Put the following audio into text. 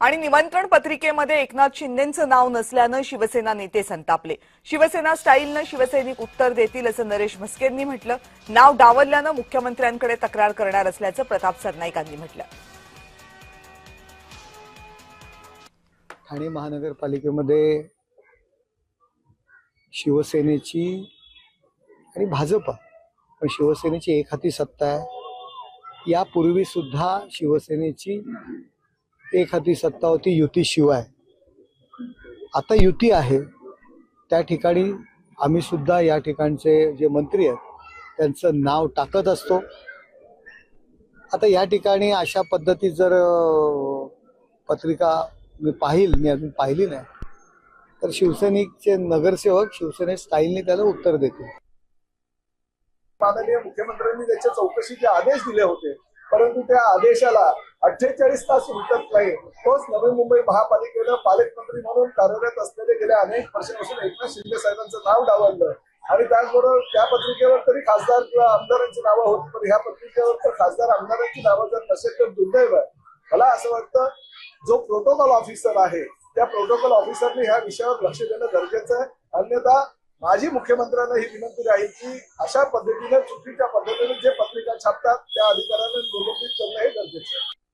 आणि निमंत्रण पत्रिकेमध्ये एकनाथ शिंदेंचं नाव नसल्यानं शिवसेना नेते संतापले। शिवसेना स्टाईलनं शिवसैनिक उत्तर देतील असं नरेश म्हस्केंनी म्हटलं। नाव डावलल्यानं मुख्यमंत्र्यांकडे तक्रार करणार असल्याचं प्रताप सरनाईकांनी म्हटलं। ठाणे महानगरपालिकेमध्ये शिवसेनेची आणि भाजप पण शिवसेनेची एकहाती सत्ता आहे। यापूर्वी सुद्धा शिवसेनेची एकहाती सत्ता होती युतीशिवाय। आता युती आहे, त्या ठिकाणी आम्ही सुद्धा या ठिकाणचे जे मंत्री आहेत त्यांचं नाव टाकत असतो। आता या ठिकाणी अशा पद्धती जर पत्रिका मी अजून पाहिली नाही, तर शिवसैनिकचे नगरसेवक शिवसेने स्टाईलने त्याला उत्तर देतील। माननीय मुख्यमंत्र्यांनी त्याच्या चौकशीचे आदेश दिले होते, परंतु त्या आदेशाला 48 तास उलटत नाही। तोच नवी मुंबई महापालिकेनं पालकमंत्री म्हणून कार्यरत असलेले गेल्या अनेक वर्षांपासून एकनाथ शिंदे साहेबांचं नाव डावललं आणि त्याचबरोबर त्या पत्रिकेवर तरी खासदार किंवा आमदारांची नावं होती, पण ह्या पत्रिकेवर तर खासदार आमदारांची नावं जर नसेल तर दुर्दैव आहे। मला असं वाटतं जो प्रोटोकॉल ऑफिसर आहे त्या प्रोटोकॉल ऑफिसरने ह्या विषयावर लक्ष देणं गरजेचं आहे। अन्यथा माझी मुख्यमंत्र्यांना ही विनंती राहील की अशा पद्धतीने चुकीच्या पद्धतीने जे पत्रिका छापतात त्या अधिकाऱ्यांना निलंबित करणं हे गरजेचं आहे।